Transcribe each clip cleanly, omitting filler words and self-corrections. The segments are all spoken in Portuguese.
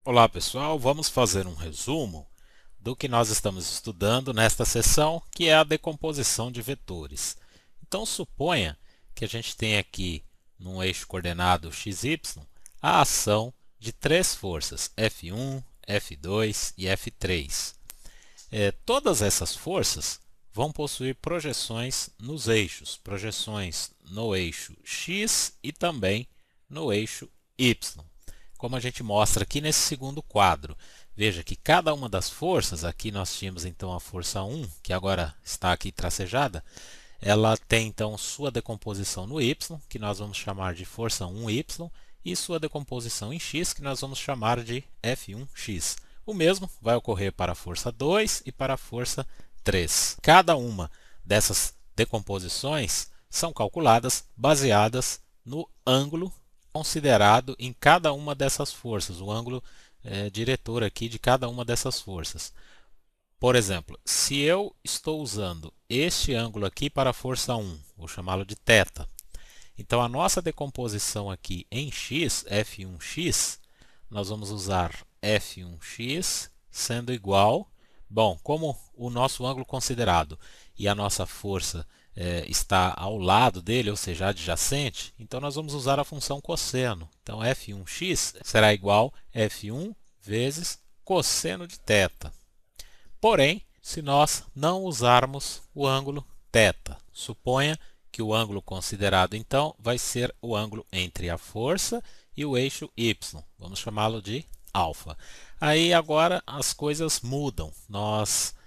Olá pessoal, vamos fazer um resumo do que nós estamos estudando nesta seção, que é a decomposição de vetores. Então suponha que a gente tem aqui num eixo coordenado xy a ação de três forças, F1, F2 e F3. Todas essas forças vão possuir projeções nos eixos, projeções no eixo x e também no eixo y. Como a gente mostra aqui nesse segundo quadro. Veja que cada uma das forças, aqui nós tínhamos então a força 1, que agora está aqui tracejada, ela tem então sua decomposição no y, que nós vamos chamar de força 1y, e sua decomposição em x, que nós vamos chamar de F1x. O mesmo vai ocorrer para a força 2 e para a força 3. Cada uma dessas decomposições são calculadas baseadas no ângulo considerado em cada uma dessas forças, o ângulo diretor aqui de cada uma dessas forças. Por exemplo, se eu estou usando este ângulo aqui para a força 1, vou chamá-lo de θ. Então, a nossa decomposição aqui em x, F1x, nós vamos usar F1x sendo igual, bom, como o nosso ângulo considerado e a nossa força está ao lado dele, ou seja, adjacente, então nós vamos usar a função cosseno. Então, F1x será igual a F1 vezes cosseno de θ. Porém, se nós não usarmos o ângulo θ, suponha que o ângulo considerado, então, vai ser o ângulo entre a força e o eixo y. Vamos chamá-lo de alfa. Aí, agora, as coisas mudam. Nós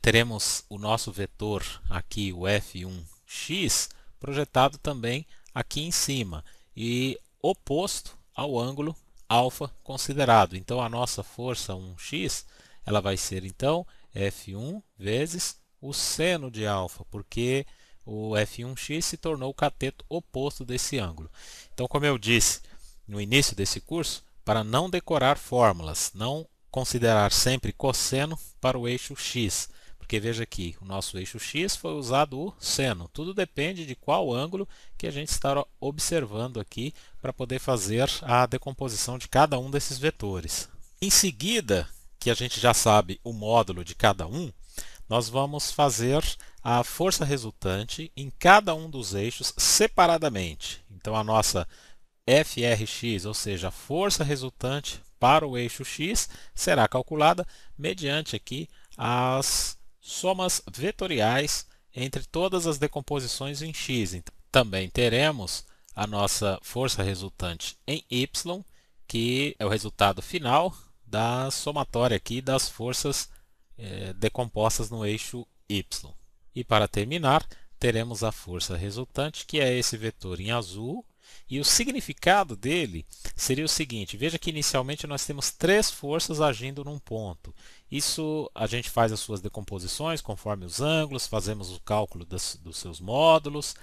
teremos o nosso vetor aqui, o F1x, projetado também aqui em cima e oposto ao ângulo alfa considerado. Então, a nossa força 1x ela vai ser, então, F1 vezes o seno de alfa, porque o F1x se tornou o cateto oposto desse ângulo. Então, como eu disse no início desse curso, para não decorar fórmulas, não considerar sempre cosseno para o eixo x, porque veja aqui, o nosso eixo x foi usado o seno. Tudo depende de qual ângulo que a gente está observando aqui para poder fazer a decomposição de cada um desses vetores. Em seguida, que a gente já sabe o módulo de cada um, nós vamos fazer a força resultante em cada um dos eixos separadamente. Então, a nossa FRX, ou seja, a força resultante para o eixo x, será calculada mediante aqui as somas vetoriais entre todas as decomposições em x. Então, também teremos a nossa força resultante em y, que é o resultado final da somatória aqui das forças decompostas no eixo y. E para terminar, teremos a força resultante, que é esse vetor em azul, e o significado dele seria o seguinte: veja que inicialmente nós temos três forças agindo num ponto. Isso a gente faz as suas decomposições conforme os ângulos, fazemos o cálculo dos seus módulos.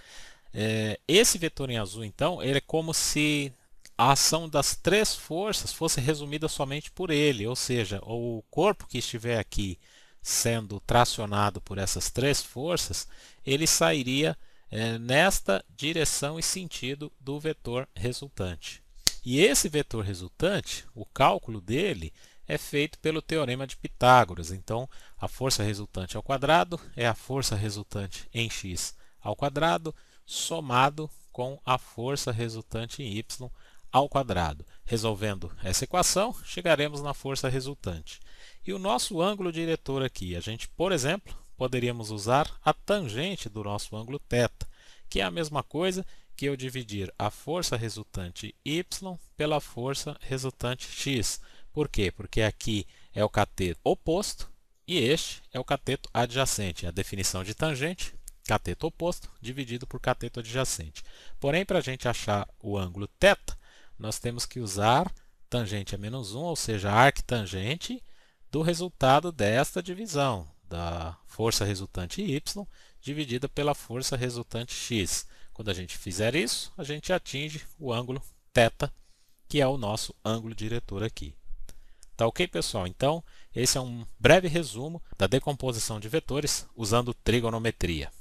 Esse vetor em azul, então, ele é como se a ação das três forças fosse resumida somente por ele, ou seja, o corpo que estiver aqui sendo tracionado por essas três forças, ele sairia nesta direção e sentido do vetor resultante. E esse vetor resultante, o cálculo dele é feito pelo teorema de Pitágoras. Então, a força resultante ao quadrado é a força resultante em x ao quadrado somado com a força resultante em y ao quadrado. Resolvendo essa equação, chegaremos na força resultante. E o nosso ângulo diretor aqui, a gente, por exemplo, poderíamos usar a tangente do nosso ângulo θ, que é a mesma coisa que eu dividir a força resultante y pela força resultante x. Por quê? Porque aqui é o cateto oposto e este é o cateto adjacente. A definição de tangente, cateto oposto dividido por cateto adjacente. Porém, para a gente achar o ângulo θ, nós temos que usar tangente a menos 1, ou seja, a arctangente do resultado desta divisão, da força resultante y dividida pela força resultante x. Quando a gente fizer isso, a gente atinge o ângulo θ, que é o nosso ângulo diretor aqui. Tá ok, pessoal? Então, esse é um breve resumo da decomposição de vetores usando trigonometria.